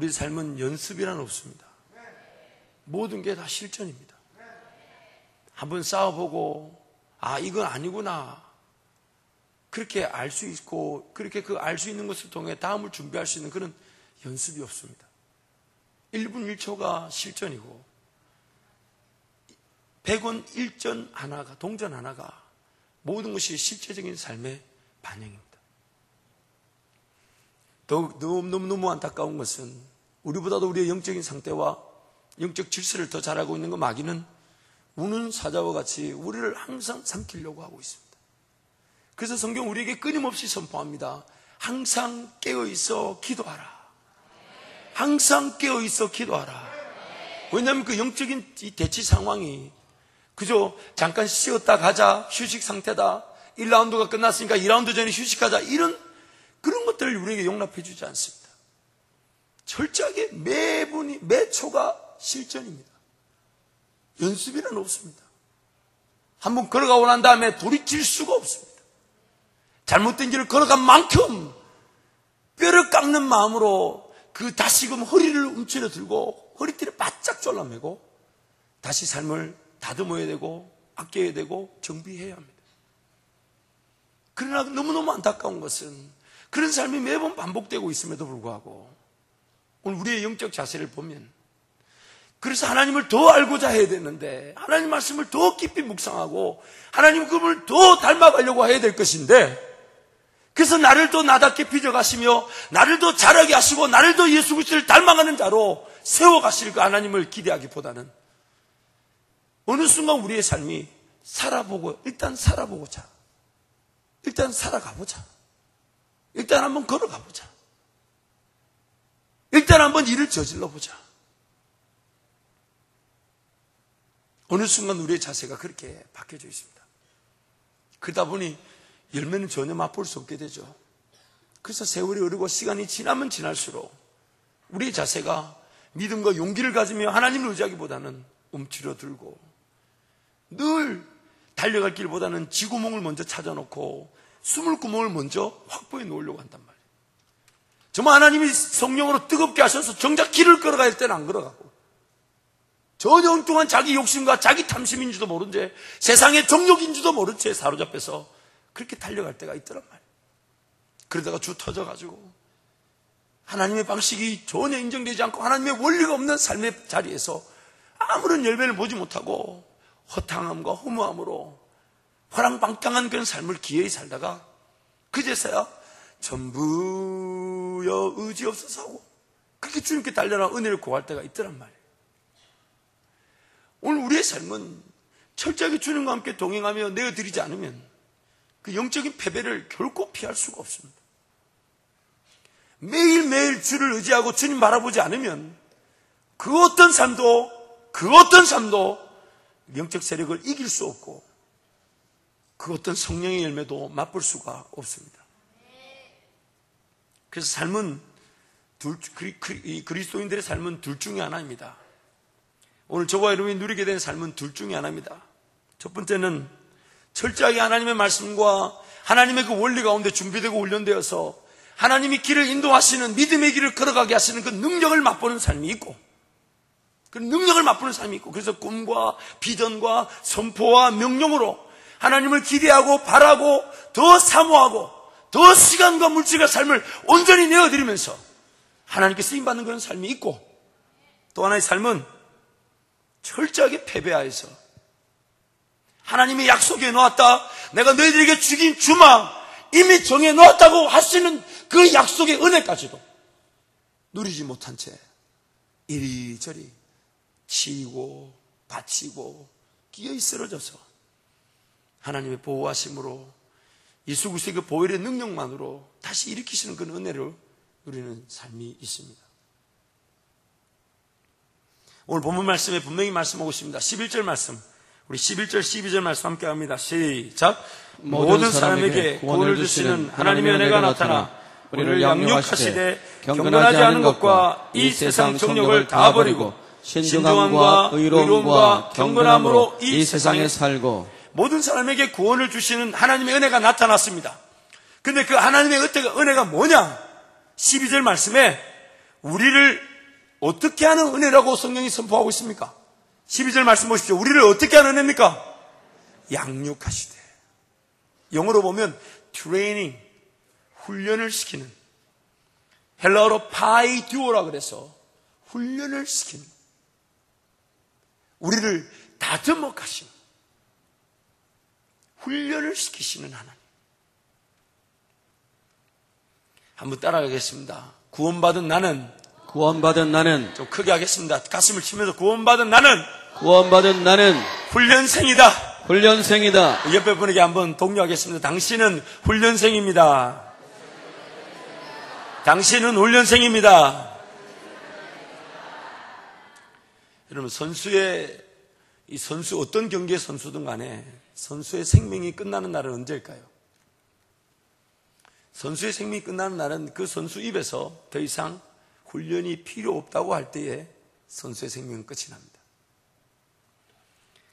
우리 삶은 연습이란 없습니다. 모든 게 다 실전입니다. 한번 싸워보고 이건 아니구나 그렇게 알 수 있고, 그렇게 그 알 수 있는 것을 통해 다음을 준비할 수 있는 그런 연습이 없습니다. 1분 1초가 실전이고 100원 1전 하나가, 동전 하나가 모든 것이 실제적인 삶의 반영입니다. 너무 안타까운 것은 우리보다도 우리의 영적인 상태와 영적 질서를 더 잘하고 있는 그 마귀는 우는 사자와 같이 우리를 항상 삼키려고 하고 있습니다. 그래서 성경 우리에게 끊임없이 선포합니다. 항상 깨어있어 기도하라. 항상 깨어있어 기도하라. 왜냐하면 그 영적인 이 대치 상황이 그저 잠깐 쉬었다 가자, 휴식 상태다, 1라운드가 끝났으니까 2라운드 전에 휴식하자, 이런 그런 것들을 우리에게 용납해 주지 않습니다. 철저하게 매분이 매초가 실전입니다. 연습이란 없습니다. 한번 걸어가고 난 다음에 돌이킬 수가 없습니다. 잘못된 길을 걸어간 만큼 뼈를 깎는 마음으로 그 다시금 허리를 움츠려 들고 허리띠를 바짝 졸라매고 다시 삶을 다듬어야 되고 아껴야 되고 정비해야 합니다. 그러나 너무너무 안타까운 것은 그런 삶이 매번 반복되고 있음에도 불구하고 오늘 우리의 영적 자세를 보면, 그래서 하나님을 더 알고자 해야 되는데, 하나님 말씀을 더 깊이 묵상하고 하나님 그분을 더 닮아가려고 해야 될 것인데, 그래서 나를 더 나답게 빚어가시며 나를 더 잘하게 하시고 나를 더 예수 그리스도를 닮아가는 자로 세워가실 그 하나님을 기대하기보다는 어느 순간 우리의 삶이 일단 살아보고자, 일단 살아가보자, 일단 한번 걸어가보자, 일단 한번 일을 저질러보자. 어느 순간 우리의 자세가 그렇게 바뀌어져 있습니다. 그러다 보니 열매는 전혀 맛볼 수 없게 되죠. 그래서 세월이 흐르고 시간이 지나면 지날수록 우리의 자세가 믿음과 용기를 가지며 하나님을 의지하기보다는 움츠러들고 늘 달려갈 길보다는 지구멍을 먼저 찾아놓고 숨을 구멍을 먼저 확보해 놓으려고 한단 말이에요. 정말 하나님이 성령으로 뜨겁게 하셔서 정작 길을 걸어갈 때는 안 걸어가고 전혀 엉뚱한 자기 욕심과 자기 탐심인지도 모른 채 세상의 정욕인지도 모른 채 사로잡혀서 그렇게 달려갈 때가 있더란 말이에요. 그러다가 주 터져가지고 하나님의 방식이 전혀 인정되지 않고 하나님의 원리가 없는 삶의 자리에서 아무런 열매를 보지 못하고 허탕함과 허무함으로 화랑방탕한 그런 삶을 기어이 살다가 그제서야 전부여 의지 없어서 하고 그렇게 주님께 달려나 은혜를 구할 때가 있더란 말이에요. 오늘 우리의 삶은 철저하게 주님과 함께 동행하며 내어드리지 않으면 그 영적인 패배를 결코 피할 수가 없습니다. 매일매일 주를 의지하고 주님 바라보지 않으면 그 어떤 삶도 영적 세력을 이길 수 없고 그 어떤 성령의 열매도 맛볼 수가 없습니다. 그래서 삶은 그리스도인들의 삶은 둘 중에 하나입니다. 오늘 저와 여러분이 누리게 된 삶은 둘 중에 하나입니다. 첫 번째는 철저하게 하나님의 말씀과 하나님의 그 원리 가운데 준비되고 훈련되어서 하나님이 길을 인도하시는 믿음의 길을 걸어가게 하시는 그 능력을 맛보는 삶이 있고, 그 능력을 맛보는 삶이 있고, 그래서 꿈과 비전과 선포와 명령으로 하나님을 기대하고 바라고 더 사모하고 더 시간과 물질과 삶을 온전히 내어드리면서 하나님께 쓰임받는 그런 삶이 있고, 또 하나의 삶은 철저하게 패배하여서 하나님이 약속해 놓았다, 내가 너희들에게 주긴 주마 이미 정해 놓았다고 하시는 그 약속의 은혜까지도 누리지 못한 채 이리저리 치이고 바치고 기어이 쓰러져서 하나님의 보호하심으로 예수 그리스도의 그 보혈의 능력만으로 다시 일으키시는 그 은혜를 누리는 삶이 있습니다. 오늘 본문 말씀에 분명히 말씀하고 있습니다. 11절 말씀, 우리 11절 12절 말씀 함께 합니다. 시작. 모든 사람에게 구원을 주시는 하나님의 은혜가 나타나 우리를 양육하시되 경건하지 않은 것과 이 세상 정욕을 다 버리고 신중함과 의로움과 경건함으로 이 세상에 살고. 모든 사람에게 구원을 주시는 하나님의 은혜가 나타났습니다. 그런데 그 하나님의 은혜가 뭐냐? 12절 말씀에 우리를 어떻게 하는 은혜라고 성경이 선포하고 있습니까? 12절 말씀 보십시오. 우리를 어떻게 하는 은혜입니까? 양육하시되. 영어로 보면 트레이닝, 훈련을 시키는, 헬라어로 파이듀오라 그래서 훈련을 시키는, 우리를 다듬어 가시는, 훈련을 시키시는 하나님. 한번 따라가겠습니다. 구원받은 나는 좀 크게 하겠습니다. 가슴을 치면서 구원받은 나는 훈련생이다. 옆에 분에게 한번 독려하겠습니다. 당신은 훈련생입니다. 당신은 훈련생입니다. 여러분, 어떤 경기의 선수든 간에 선수의 생명이 끝나는 날은 언제일까요? 선수의 생명이 끝나는 날은 그 선수 입에서 더 이상 훈련이 필요 없다고 할 때에 선수의 생명은 끝이 납니다.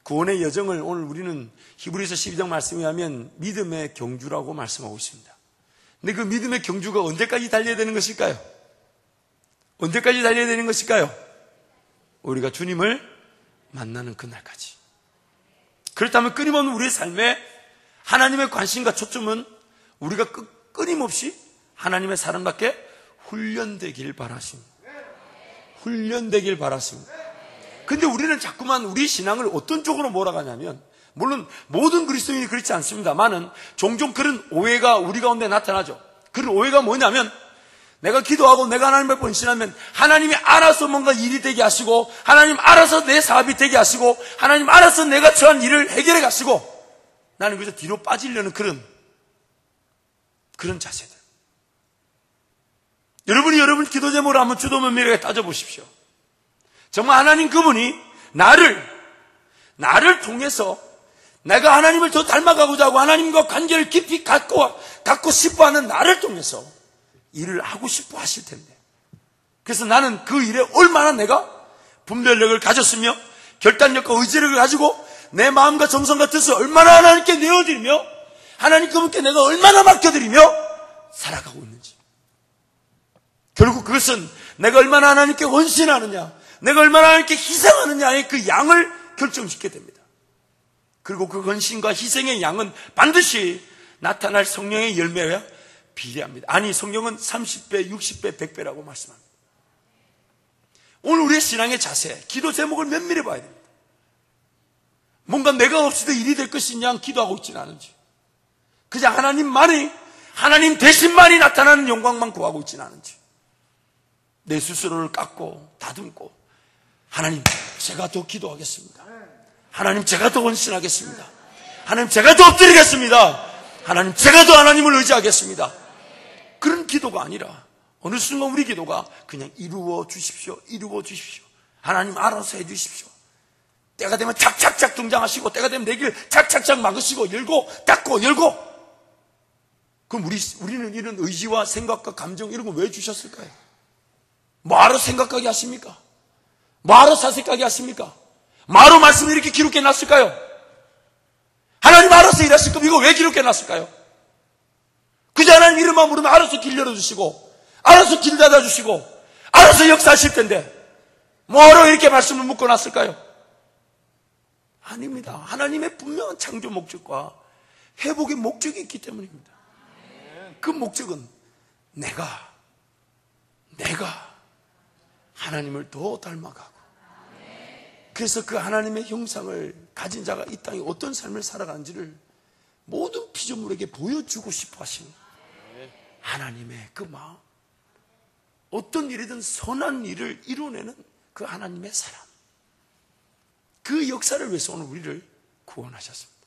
구원의 여정을 오늘 우리는 히브리서 12장 말씀에 하면 믿음의 경주라고 말씀하고 있습니다. 근데 그 믿음의 경주가 언제까지 달려야 되는 것일까요? 언제까지 달려야 되는 것일까요? 우리가 주님을 만나는 그날까지. 그렇다면 끊임없는 우리의 삶에 하나님의 관심과 초점은 우리가 끊임없이 하나님의 사랑답게 훈련되길 바라십니다. 훈련되길 바라십니다. 근데 우리는 자꾸만 우리 신앙을 어떤 쪽으로 몰아가냐면, 물론 모든 그리스도인이 그렇지 않습니다만은 종종 그런 오해가 우리 가운데 나타나죠. 그런 오해가 뭐냐면, 내가 기도하고 내가 하나님을 번신하면 하나님이 알아서 뭔가 일이 되게 하시고, 하나님 알아서 내 사업이 되게 하시고, 하나님 알아서 내가 처한 일을 해결해 가시고, 나는 그래서 뒤로 빠지려는 그런 자세들. 여러분 기도 제목을 한번 주도 면밀하게 따져보십시오. 정말 하나님 그분이 나를 통해서 내가 하나님을 더 닮아가고자 하고 하나님과 관계를 깊이 갖고 싶어하는 나를 통해서 일을 하고 싶어 하실 텐데, 그래서 나는 그 일에 얼마나 내가 분별력을 가졌으며 결단력과 의지력을 가지고 내 마음과 정성과 뜻을 얼마나 하나님께 내어드리며 하나님 그분께 내가 얼마나 맡겨드리며 살아가고 있는지, 결국 그것은 내가 얼마나 하나님께 헌신하느냐, 내가 얼마나 하나님께 희생하느냐의 그 양을 결정짓게 됩니다. 그리고 그 헌신과 희생의 양은 반드시 나타날 성령의 열매와 비례합니다. 아니, 성경은 30배, 60배, 100배라고 말씀합니다. 오늘 우리의 신앙의 자세, 기도 제목을 면밀히 봐야 됩니다. 뭔가 내가 없이도 일이 될 것이냐 기도하고 있지는 않은지, 그냥 하나님 대신만이 나타나는 영광만 구하고 있지는 않은지, 내 스스로를 깎고 다듬고, 하나님 제가 더 기도하겠습니다. 하나님 제가 더 헌신하겠습니다. 하나님 제가 더 엎드리겠습니다. 하나님 제가 더 하나님을 의지하겠습니다. 그런 기도가 아니라 어느 순간 우리 기도가 그냥 이루어 주십시오. 하나님 알아서 해 주십시오. 때가 되면 착착착 등장하시고, 때가 되면 내 길 착착착 막으시고, 열고 닫고 열고. 그럼 우리는 이런 의지와 생각과 감정 이런 거 왜 주셨을까요? 뭐하러 생각하게 하십니까? 뭐하러 사색하게 하십니까? 뭐하러 말씀을 이렇게 기록해 놨을까요? 하나님 알아서 일하실 거면 이거 왜 기록해 놨을까요? 그저 하나님 이름만 부르면 알아서 길 열어주시고, 알아서 길 닫아주시고, 알아서 역사하실 텐데 뭐하러 이렇게 말씀을 묶어놨을까요? 아닙니다. 하나님의 분명한 창조 목적과 회복의 목적이 있기 때문입니다. 그 목적은 내가 하나님을 더 닮아가고, 그래서 그 하나님의 형상을 가진 자가 이 땅에 어떤 삶을 살아가는지를 모든 피조물에게 보여주고 싶어 하시는 하나님의 그 마음, 어떤 일이든 선한 일을 이루어내는 그 하나님의 사랑, 그 역사를 위해서 오늘 우리를 구원하셨습니다.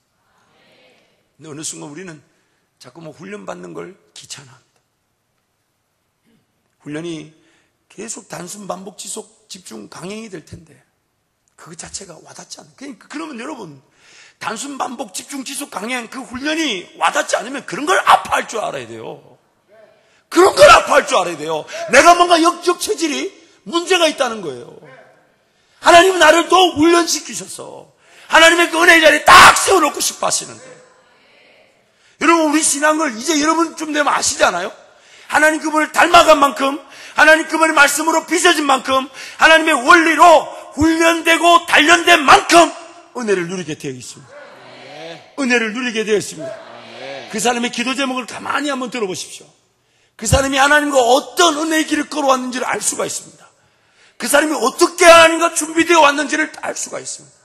근데 어느 순간 우리는 자꾸 훈련받는 걸 귀찮아합니다. 훈련이 계속 단순 반복 지속 집중 강행이 될 텐데 그 자체가 와닿지 않아요. 그러면 여러분, 단순 반복 집중 지속 강행 그 훈련이 와닿지 않으면 그런 걸 아파할 줄 알아야 돼요. 그런 걸 아파할 줄 알아야 돼요. 내가 뭔가 역적 체질이 문제가 있다는 거예요. 하나님은 나를 더 훈련시키셔서 하나님의 그 은혜의 자리에 딱 세워놓고 싶어 하시는데, 여러분 우리 신앙을 이제 여러분 좀 되면 아시잖아요. 하나님 그분을 닮아간 만큼, 하나님 그분의 말씀으로 빚어진 만큼, 하나님의 원리로 훈련되고 단련된 만큼 은혜를 누리게 되어 있습니다. 은혜를 누리게 되어 있습니다. 그 사람의 기도 제목을 가만히 한번 들어보십시오. 그 사람이 하나님과 어떤 은혜의 길을 걸어왔는지를 알 수가 있습니다. 그 사람이 어떻게 하나님과 준비되어 왔는지를 알 수가 있습니다.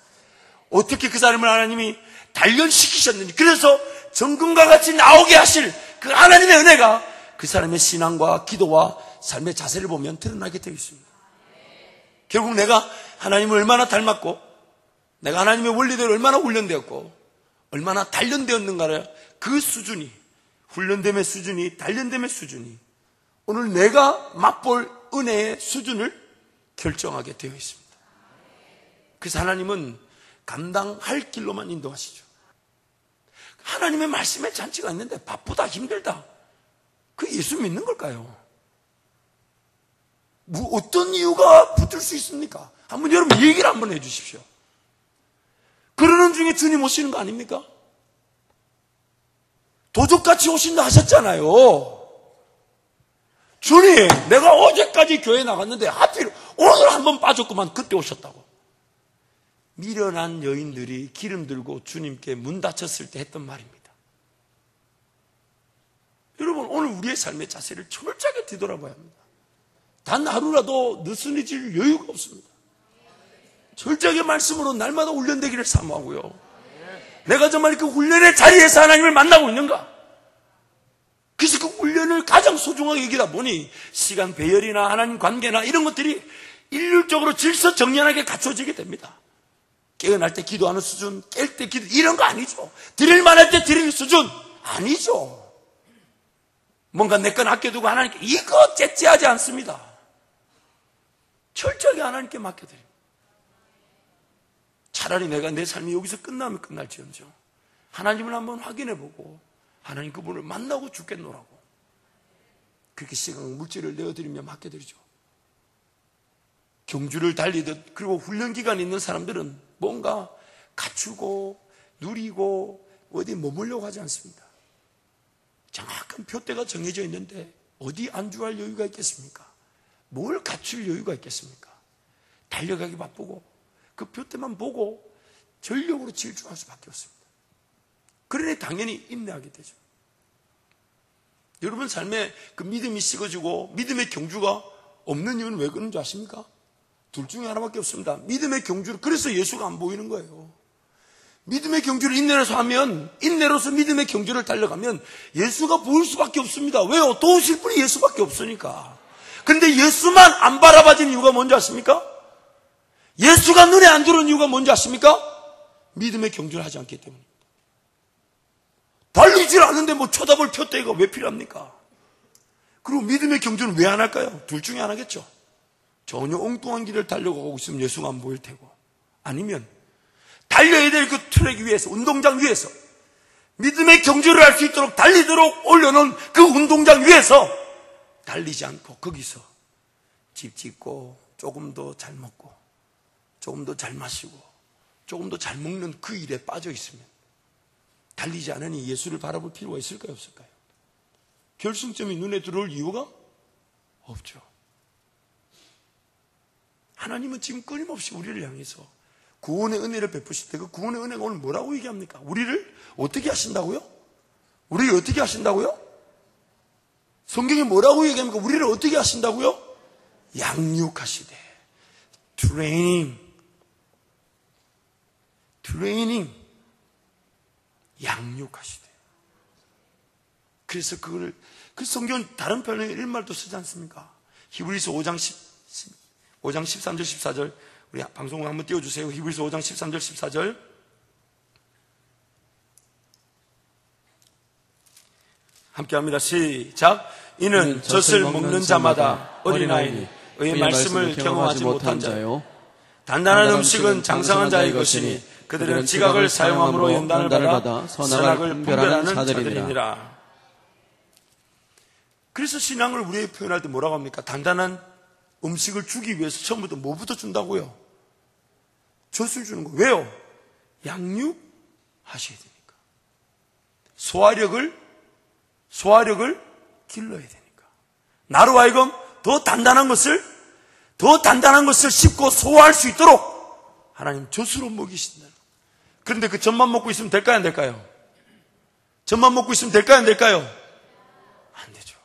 어떻게 그 사람을 하나님이 단련시키셨는지, 그래서 정금과 같이 나오게 하실 그 하나님의 은혜가 그 사람의 신앙과 기도와 삶의 자세를 보면 드러나게 되어 있습니다. 결국 내가 하나님을 얼마나 닮았고, 내가 하나님의 원리대로 얼마나 훈련되었고, 얼마나 단련되었는가를, 그 수준이, 훈련됨의 수준이, 단련됨의 수준이 오늘 내가 맛볼 은혜의 수준을 결정하게 되어 있습니다. 그래서 하나님은 감당할 길로만 인도하시죠. 하나님의 말씀에 잔치가 있는데 바쁘다, 힘들다, 그 예수 믿는 걸까요? 어떤 이유가 붙을 수 있습니까? 한번 여러분 얘기를 한번 해 주십시오. 그러는 중에 주님 오시는 거 아닙니까? 도적같이 오신다 하셨잖아요. 주님, 내가 어제까지 교회 나갔는데 하필 오늘 한번 빠졌구만. 그때 오셨다고. 미련한 여인들이 기름 들고 주님께 문 닫혔을 때 했던 말입니다. 여러분, 오늘 우리의 삶의 자세를 철저하게 뒤돌아봐야 합니다. 단 하루라도 느슨해질 여유가 없습니다. 철저하게 말씀으로 날마다 훈련되기를 사모하고요. 내가 정말 그 훈련의 자리에서 하나님을 만나고 있는가? 그래서 그 훈련을 가장 소중하게 여기다 보니 시간 배열이나 하나님 관계나 이런 것들이 일률적으로 질서 정연하게 갖춰지게 됩니다. 깨어날 때 기도하는 수준, 깰 때 기도, 이런 거 아니죠. 드릴 만할 때 드릴 수준 아니죠. 뭔가 내 건 아껴두고 하나님께 이거 째째하지 않습니다. 철저하게 하나님께 맡겨드립니다. 차라리 내가 내 삶이 여기서 끝나면 끝날지언정 하나님을 한번 확인해보고 하나님 그분을 만나고 죽겠노라고 그렇게 시간 물질을 내어드리며 맡겨드리죠. 경주를 달리듯, 그리고 훈련기간이 있는 사람들은 뭔가 갖추고 누리고 어디 머물려고 하지 않습니다. 정확한 표대가 정해져 있는데 어디 안주할 여유가 있겠습니까? 뭘 갖출 여유가 있겠습니까? 달려가기 바쁘고 그 표대만 보고 전력으로 질주할 수밖에 없습니다. 그러니 당연히 인내하게 되죠. 여러분 삶에 그 믿음이 식어지고 믿음의 경주가 없는 이유는 왜 그런 줄 아십니까? 둘 중에 하나밖에 없습니다. 믿음의 경주를, 그래서 예수가 안 보이는 거예요. 믿음의 경주를 인내로서 하면, 인내로서 믿음의 경주를 달려가면 예수가 보일 수밖에 없습니다. 왜요? 도우실 분이 예수밖에 없으니까. 그런데 예수만 안 바라봐진 이유가 뭔지 아십니까? 예수가 눈에 안 들어오는 이유가 뭔지 아십니까? 믿음의 경주를 하지 않기 때문입니다. 달리질 않는데 뭐 쳐다볼 표대가 왜 필요합니까? 그리고 믿음의 경주는 왜 안 할까요? 둘 중에 하나겠죠. 전혀 엉뚱한 길을 달려가고 있으면 예수가 안 보일 테고, 아니면 달려야 될 그 트랙 위에서, 운동장 위에서 믿음의 경주를 할 수 있도록 달리도록 올려놓은 그 운동장 위에서 달리지 않고 거기서 집 짓고 조금 더 잘 먹고 조금 더 잘 마시고 조금 더 잘 먹는 그 일에 빠져 있으면 달리지 않으니 예수를 바라볼 필요가 있을까요, 없을까요? 결승점이 눈에 들어올 이유가 없죠. 하나님은 지금 끊임없이 우리를 향해서 구원의 은혜를 베푸실 때 그 구원의 은혜가 오늘 뭐라고 얘기합니까? 우리를 어떻게 하신다고요? 우리를 어떻게 하신다고요? 성경이 뭐라고 얘기합니까? 우리를 어떻게 하신다고요? 양육하시되. 트레이닝. 양육하시되. 그래서 그걸, 그 성경은 다른 편에 이런 말도 쓰지 않습니까? 히브리서 5장 13절 14절, 우리 방송을 한번 띄워주세요. 히브리서 5장 13절 14절. 함께 합니다. 시작. 이는 젖을 먹는 자마다 어린아이니 의의 말씀을 경험하지 못한 자요, 단단한 음식은 장성한 자의 것이니 그들은 지각을 사용함으로 연단을 받아 선악을 분별하는 자들이니라. 그래서 신앙을 우리에게 표현할 때 뭐라고 합니까? 단단한 음식을 주기 위해서 처음부터 뭐부터 준다고요? 젖을 주는 거. 왜요? 양육하셔야 되니까. 소화력을 길러야 되니까. 나로 하여금 더 단단한 것을 씹고 소화할 수 있도록 하나님 젖으로 먹이신다. 그런데 그 젖만 먹고 있으면 될까요, 안 될까요? 젖만 먹고 있으면 될까요, 안 될까요? 안 되죠.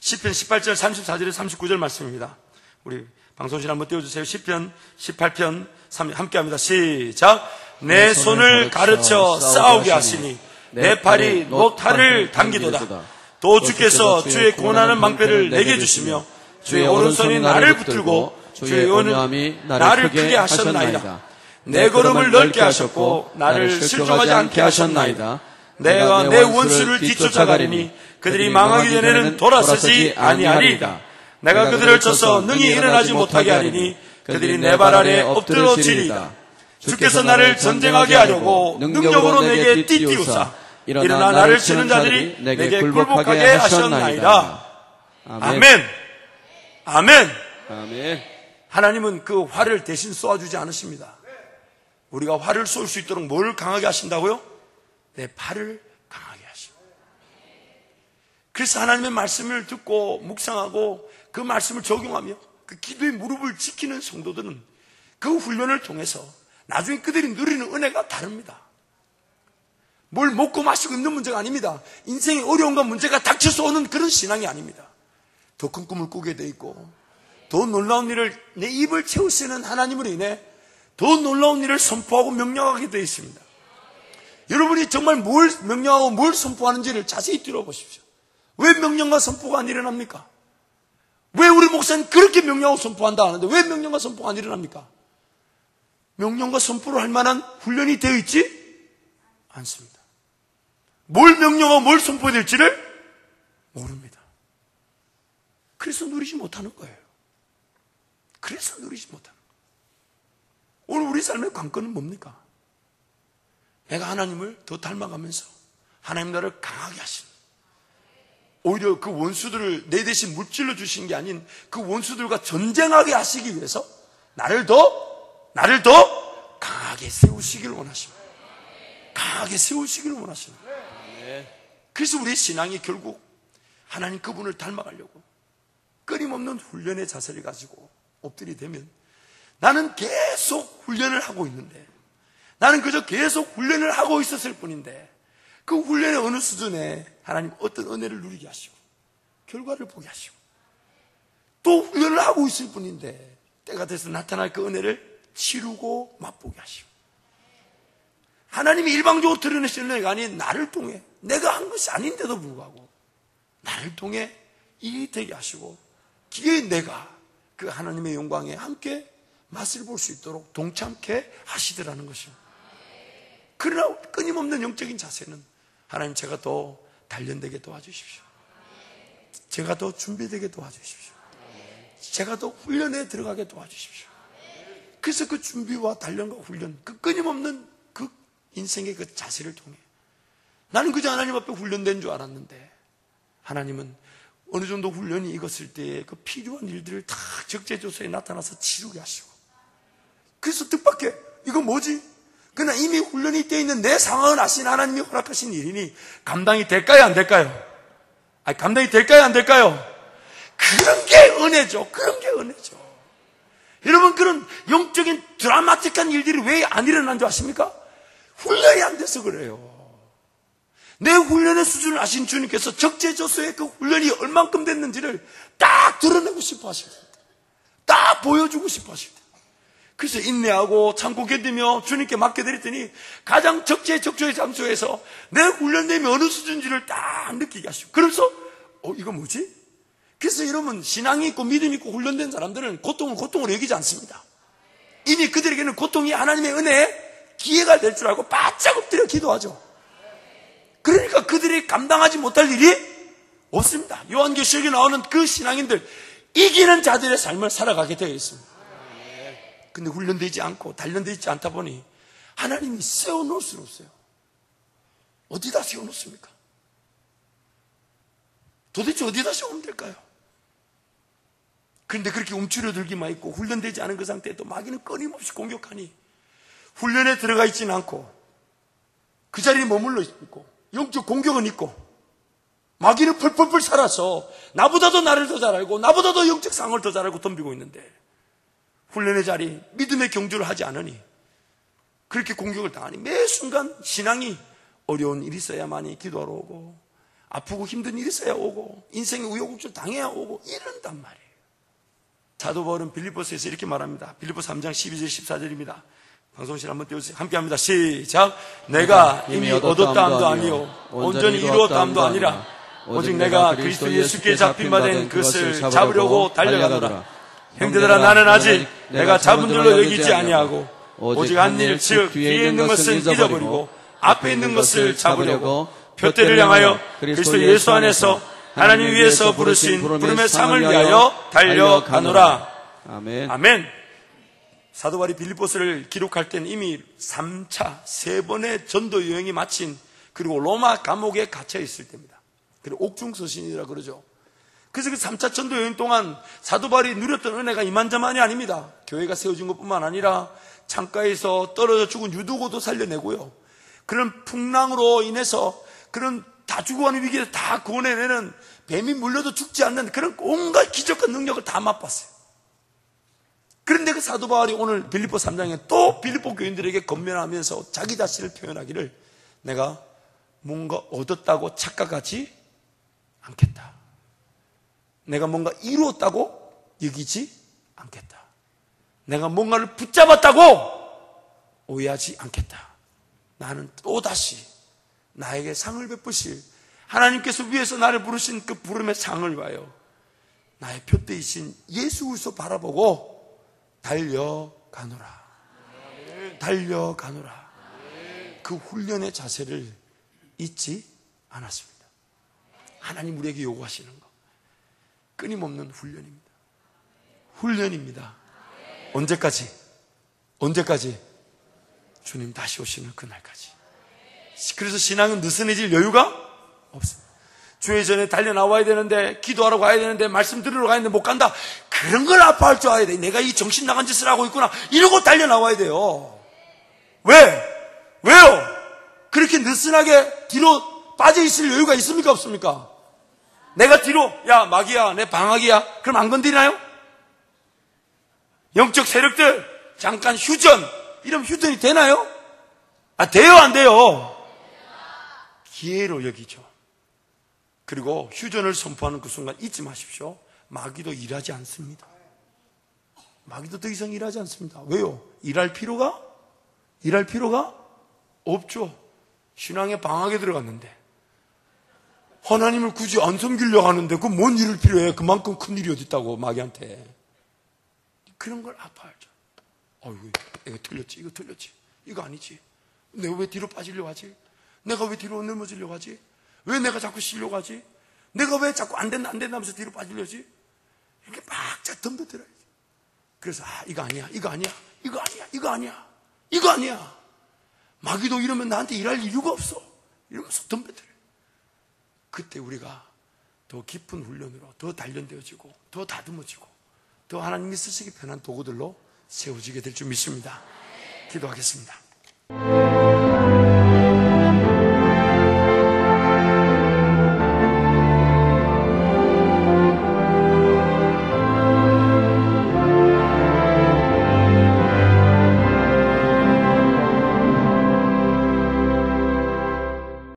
시편 18절 34절에 39절 말씀입니다. 우리 방송실 한번 띄워주세요. 시편 18편 함께 합니다. 시작. 내 손을 가르쳐 싸우게 하시니 내 팔이 노탈을 당기도다. 또 주께서 주의 고난의 방패를 내게 주시며 주의 오른손이 나를 붙들고 주의 온유함이 나를 크게 하셨나이다. 내 걸음을 넓게 하셨고 나를 실족하지 않게 하셨나이다. 내가 내 원수를 뒤쫓아가리니 그들이 망하기 전에는 돌아서지 아니하리이다. 내가 그들을 쳐서 능히 일어나지 못하게 하리니 그들이 내 발 아래 엎드러지리이다. 주께서 나를 전쟁하게 하려고 능력으로 내게 띠띠우사 일어나 나를 치는 자들이 내게 굴복하게 하셨나이다. 아멘. 아멘. 아멘. 하나님은 그 화를 대신 쏘아주지 않으십니다. 우리가 화를 쏠 수 있도록 뭘 강하게 하신다고요? 내 팔을 강하게 하십니다. 그래서 하나님의 말씀을 듣고 묵상하고 그 말씀을 적용하며 그 기도의 무릎을 지키는 성도들은 그 훈련을 통해서 나중에 그들이 누리는 은혜가 다릅니다. 뭘 먹고 마시고 있는 문제가 아닙니다. 인생의 어려움과 문제가 닥쳐서 오는 그런 신앙이 아닙니다. 더 큰 꿈을 꾸게 돼 있고 더 놀라운 일을 내 입을 채우시는 하나님으로 인해 더 놀라운 일을 선포하고 명령하게 되어 있습니다. 여러분이 정말 뭘 명령하고 뭘 선포하는지를 자세히 들어보십시오. 왜 명령과 선포가 안 일어납니까? 왜 우리 목사는 그렇게 명령하고 선포한다 하는데 왜 명령과 선포가 안 일어납니까? 명령과 선포를 할 만한 훈련이 되어 있지 않습니다. 뭘 명령하고 뭘 선포해야 될지를 모릅니다. 그래서 누리지 못하는 거예요. 그래서 누리지 못하는 거예요. 오늘 우리 삶의 관건은 뭡니까? 내가 하나님을 더 닮아가면서 하나님 나를 강하게 하신, 오히려 그 원수들을 내 대신 무찔러 주신 게 아닌 그 원수들과 전쟁하게 하시기 위해서 나를 더 강하게 세우시기를 원하십니다. 강하게 세우시기를 원하십니다. 그래서 우리의 신앙이 결국 하나님 그분을 닮아가려고 끊임없는 훈련의 자세를 가지고 엎드리되면 나는 계속 훈련을 하고 있는데, 나는 그저 계속 훈련을 하고 있었을 뿐인데 그 훈련의 어느 수준에 하나님 어떤 은혜를 누리게 하시고 결과를 보게 하시고 또 훈련을 하고 있을 뿐인데 때가 돼서 나타날 그 은혜를 치르고 맛보게 하시고, 하나님이 일방적으로 드러내시는 은혜가 아닌 나를 통해, 내가 한 것이 아닌데도 불구하고 나를 통해 일이 되게 하시고 기회에 내가 그 하나님의 영광에 함께 맛을 볼 수 있도록 동참케 하시더라는 것입니다. 그러나 끊임없는 영적인 자세는 하나님, 제가 더 단련되게 도와주십시오. 제가 더 준비되게 도와주십시오. 제가 더 훈련에 들어가게 도와주십시오. 그래서 그 준비와 단련과 훈련, 그 끊임없는 그 인생의 그 자세를 통해 나는 그저 하나님 앞에 훈련된 줄 알았는데 하나님은 어느 정도 훈련이 익었을 때에 그 필요한 일들을 다 적재조서에 나타나서 치르게 하시고, 그래서 뜻밖의 이거 뭐지? 그러나 이미 훈련이 되어 있는 내 상황을 아신 하나님이 허락하신 일이니 감당이 될까요, 안 될까요? 감당이 될까요, 안 될까요? 그런 게 은혜죠. 그런 게 은혜죠. 여러분, 그런 영적인 드라마틱한 일들이 왜 안 일어난 줄 아십니까? 훈련이 안 돼서 그래요. 내 훈련의 수준을 아신 주님께서 적재조서에 그 훈련이 얼만큼 됐는지를 딱 드러내고 싶어 하십니다. 딱 보여주고 싶어 하십니다. 그래서 인내하고 참고 견디며 주님께 맡겨드렸더니 가장 적재적소의 장소에서 내 훈련됨이 어느 수준인지를 딱 느끼게 하시고, 그래서 이거 뭐지? 그래서 여러분, 신앙이 있고 믿음이 있고 훈련된 사람들은 고통을 고통으로 여기지 않습니다. 이미 그들에게는 고통이 하나님의 은혜의 기회가 될 줄 알고 바짝 엎드려 기도하죠. 그러니까 그들이 감당하지 못할 일이 없습니다. 요한계시록에 나오는 그 신앙인들, 이기는 자들의 삶을 살아가게 되어 있습니다. 근데 훈련되지 않고 단련되지 않다 보니 하나님이 세워놓을 수는 없어요. 어디다 세워놓습니까? 도대체 어디다 세우면 될까요? 그런데 그렇게 움츠러들기만 있고 훈련되지 않은 그 상태에 또 마귀는 끊임없이 공격하니 훈련에 들어가 있지는 않고 그 자리에 머물러 있고 영적 공격은 있고 마귀는 펄펄펄 살아서 나보다도 나를 더 잘 알고 나보다도 영적 상을 더 잘 알고 덤비고 있는데 훈련의 자리, 믿음의 경주를 하지 않으니 그렇게 공격을 당하니 매 순간 신앙이 어려운 일이 있어야만이 기도하러 오고 아프고 힘든 일이 있어야 오고 인생의 우여곡절 당해야 오고 이런단 말이에요. 사도 바울은 빌립보서에서 이렇게 말합니다. 빌립보서 3장 12절 14절입니다. 방송실 한번 띄워주세요. 함께합니다. 시작. 내가 이미 얻었다 함도 아니요 온전히 이루었다 함도 아니라 오직 내가 그리스도 예수께 잡힌 바 된 그것을 잡으려고 달려가노라. 형제들아, 나는 아직 내가 잡은 줄로 여기지 아니하고 오직 한 일, 즉 뒤에 있는 것을 잊어버리고 앞에 있는 것을 잡으려고 표대를 향하여 그리스도 예수 안에서 하나님 위에서 부르신 부름의 상을 위하여 달려가노라. 아멘. 아멘. 사도 바울이 빌립보서를 기록할 때는 이미 3차 3번의 전도 여행이 마친, 그리고 로마 감옥에 갇혀 있을 때입니다. 그리고 옥중서신이라 그러죠. 그래서 그 3차 전도 여행 동안 사도 바울이 누렸던 은혜가 이만저만이 아닙니다. 교회가 세워진 것뿐만 아니라 창가에서 떨어져 죽은 유두고도 살려내고요, 그런 풍랑으로 인해서 그런 다 죽어가는 위기에서 다 구원해내는, 뱀이 물려도 죽지 않는 그런 온갖 기적과 능력을 다 맛봤어요. 그런데 그 사도 바울이 오늘 빌립보 3장에 또 빌립보 교인들에게 권면하면서 자기 자신을 표현하기를, 내가 뭔가 얻었다고 착각하지 않겠다. 내가 뭔가 이루었다고 여기지 않겠다. 내가 뭔가를 붙잡았다고 오해하지 않겠다. 나는 또다시 나에게 상을 베푸실 하나님께서 위에서 나를 부르신 그 부름의 상을 봐요. 나의 표대이신 예수 그리스도 바라보고 달려가노라. 달려가노라. 그 훈련의 자세를 잊지 않았습니다. 하나님 우리에게 요구하시는 거 끊임없는 훈련입니다. 훈련입니다. 언제까지? 언제까지? 주님 다시 오시는 그날까지. 그래서 신앙은 느슨해질 여유가 없습니다. 주의 전에 달려 나와야 되는데, 기도하러 가야 되는데, 말씀 들으러 가야 되는데 못 간다, 그런 걸 아파할 줄 알아야 돼. 내가 이 정신 나간 짓을 하고 있구나, 이러고 달려 나와야 돼요. 왜요? 그렇게 느슨하게 뒤로 빠져 있을 여유가 있습니까, 없습니까? 내가 뒤로, 야 마귀야 내 방학이야, 그럼 안 건드리나요? 영적 세력들 잠깐 휴전, 이러면 휴전이 되나요? 돼요 안 돼요? 기회로 여기죠. 그리고 휴전을 선포하는 그 순간 잊지 마십시오. 마귀도 일하지 않습니다. 마귀도 더 이상 일하지 않습니다. 왜요? 일할 필요가 없죠. 신앙의 방학에 들어갔는데 하나님을 굳이 안 섬기려고 하는데 그 뭔 일을 필요해? 그만큼 큰 일이 어디 있다고 마귀한테. 그런 걸 아파하죠. 이거 틀렸지, 이거 아니지. 내가 왜 뒤로 빠지려고 하지? 내가 왜 뒤로 넘어지려고 하지? 왜 내가 자꾸 쉬려고 하지? 내가 왜 자꾸 안 된다 하면서 뒤로 빠지려고 하지? 이렇게 막 덤벼들어야지. 그래서 이거 아니야. 마귀도 이러면 나한테 일할 이유가 없어, 이러면서 덤벼들어요. 그때 우리가 더 깊은 훈련으로 더 단련되어지고 더 다듬어지고 더 하나님이 쓰시기 편한 도구들로 세워지게 될 줄 믿습니다. 기도하겠습니다.